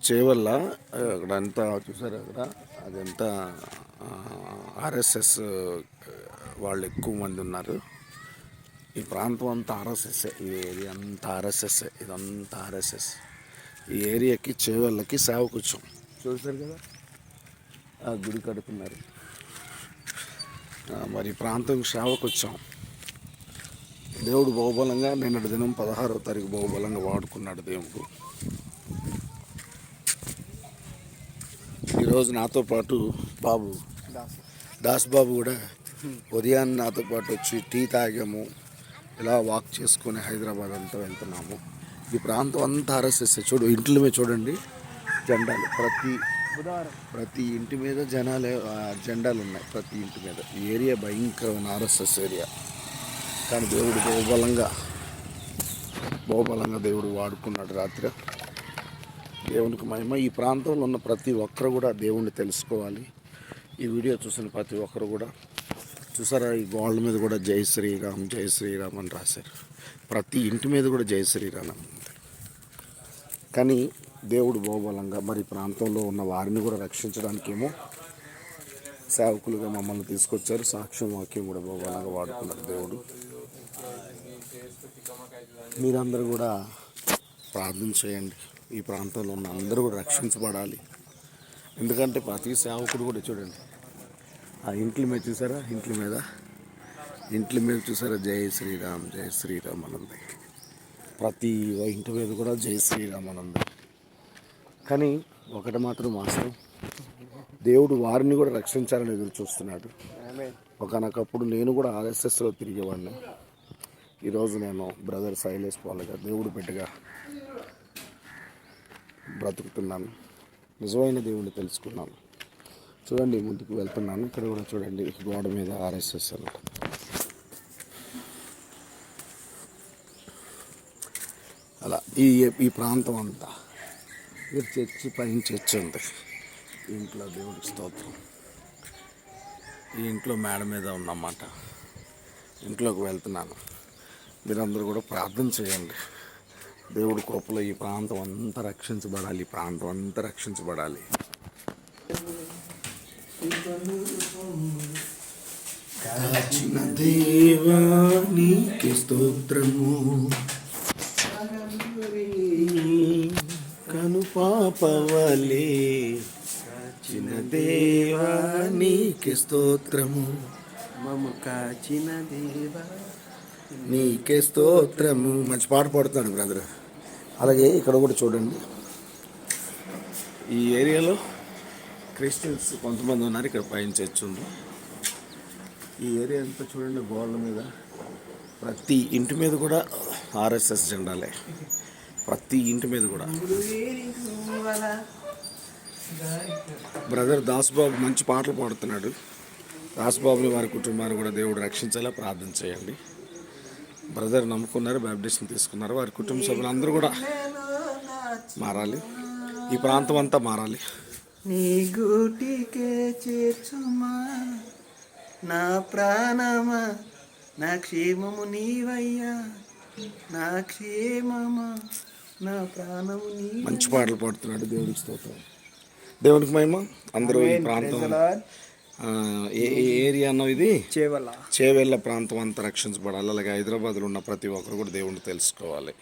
చేవల్ల అక్కడ అంతా చూసారు అక్కడ అదంతా ఆర్ఎస్ఎస్ వాళ్ళు ఎక్కువ మంది ఉన్నారు. ఈ ప్రాంతం అంతా ఆర్ఎస్ఎస్, ఈ ఏరియా అంతా ఆర్ఎస్ఎస్, ఇదంతా ఆర్ఎస్ఎస్. ఈ ఏరియాకి చేవల్లకి సేవకు వచ్చాం. చూసారు కదా ఆ గుడి కడుతున్నారు. మరి ప్రాంతం సేవకు వచ్చాం. దేవుడు బహుబలంగా నిన్నటి దినం 16వ తారీఖు బహుబలంగా వాడుకున్నాడు దేవుడు. ఈరోజు నాతో పాటు బాబు దాస్ బాబు కూడా ఉదయాన్నే నాతో పాటు వచ్చి టీ తాగాము. ఇలా వాక్ చేసుకొని హైదరాబాద్ అంతా వెళ్తున్నాము. ఈ ప్రాంతం అంతా ఆర్ఎస్ఎస్. చూడు ఇంట్ల మీద చూడండి జెండాలు, ప్రతి ఇంటి మీద జెండాలు ఉన్నాయి. ప్రతి ఇంటి మీద. ఈ ఏరియా భయంకరమైన ఆర్ఎస్ఎస్ ఏరియా. కానీ దేవుడు బహుబలంగా దేవుడు వాడుకున్నాడు రాత్రి. దేవునికి మహిమ. ఈ ప్రాంతంలో ఉన్న ప్రతి ఒక్కరు కూడా దేవుణ్ణి తెలుసుకోవాలి. ఈ వీడియో చూసిన ప్రతి ఒక్కరు కూడా చూసారా, ఈ గోళ్ళ మీద కూడా జై శ్రీరామ్ జై శ్రీరామ్ అని రాశారు. ప్రతి ఇంటి మీద కూడా జై శ్రీరామ్ అని. కానీ దేవుడు బహుబలంగా మరి ప్రాంతంలో ఉన్న వారిని కూడా రక్షించడానికేమో సేవకులుగా మమ్మల్ని తీసుకొచ్చారు. సాక్ష్యం వాక్యం కూడా బహుబలంగా వాడుకున్నారు దేవుడు. మీరందరూ కూడా ప్రార్థన చేయండి. ఈ ప్రాంతంలో ఉన్న అందరూ కూడా రక్షించబడాలి. ఎందుకంటే ప్రతి సేవకుడు కూడా చూడండి ఆ ఇంట్ల మీద చూసారా, ఇంట్ల మీద చూసారా జై శ్రీరామ్ జై శ్రీరామ్ అనంది. ప్రతి ఇంటి మీద కూడా జై శ్రీరామ్ అనంది. కానీ ఒకటి మాత్రం వాస్తవం, దేవుడు వారిని కూడా రక్షించాలని ఎదురు చూస్తున్నాడు. ఒకనొకప్పుడు నేను కూడా ఆర్ఎస్ఎస్లో తిరిగేవాడిని. ఈరోజు నేను బ్రదర్ శైలేష్ పాల్గా దేవుడు బిడ్డగా బ్రతుకుతున్నాను. నిజమైన దేవుడిని తెలుసుకున్నాను. చూడండి ముందుకు వెళ్తున్నాను. ఇక్కడ కూడా చూడండి గోడ మీద ఆర్ఎస్ఎస్ అని. అలా ఈ ప్రాంతం అంతా మీరు చర్చి పైన చర్చి ఉంది. ఇంట్లో దేవుడికి స్తోత్రం. ఈ ఇంట్లో మేడ మీద ఉన్నమాట. ఇంట్లోకి వెళ్తున్నాను. మీరందరూ కూడా ప్రార్థన చేయండి. దేవుడి కృపలో ఈ ప్రాంతం అంతా రక్షించబడాలి. ఈ ప్రాంతం అంతా రక్షించబడాలి. కాచిన దేవానికి స్తోత్రము, కను పాపవలే కాచిన దేవానికి స్తోత్రము, మమ్ము కాచిన దేవా నీకే స్తోత్రము. మంచి పాట పాడుతున్నాడు బ్రదర్. అలాగే ఇక్కడ కూడా చూడండి ఈ ఏరియాలో క్రిస్టియన్స్ కొంతమంది ఉన్నారు. ఇక్కడ పైన చర్చ్ ఉంది. ఈ ఏరియా అంతా చూడండి గోడల మీద ప్రతి ఇంటి మీద కూడా ఆర్ఎస్ఎస్ జెండాలే. ప్రతి ఇంటి మీద కూడా. బ్రదర్ దాస్బాబు మంచి పాటలు పాడుతున్నాడు. దాస్బాబుని వారి కుటుంబాన్ని కూడా దేవుడు రక్షించేలా ప్రార్థన చేయండి. బ్రదర్ నమ్ముకున్నారు, బ్యాప్టిస్ట్ని తీసుకున్నారు. వారి కుటుంబ సభ్యులందరూ కూడా మారాలి. ఈ ప్రాంతం అంతా మారాలి. నీ గూటికే చేర్చుమా నా ప్రాణమా, నా క్షేమము నీవయ్యా, నా క్షేమమా నా ప్రాణము నీ. మంచి పాటలు పాడుతున్నాడు. దేవుడికి స్తోత్రం. దేవునికి మహిమ. అందరూ ఈ ప్రాంతం ఏ ఏరియా అన్న ఇది చేవెళ్ళ ప్రాంతం అంతా రక్షించబడాలి. అలాగే హైదరాబాద్లో ఉన్న ప్రతి ఒక్కరు కూడా దేవుడిని తెలుసుకోవాలి.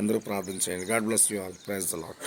అందరూ ప్రార్థన చేయండి. God bless you all. Praise the lord.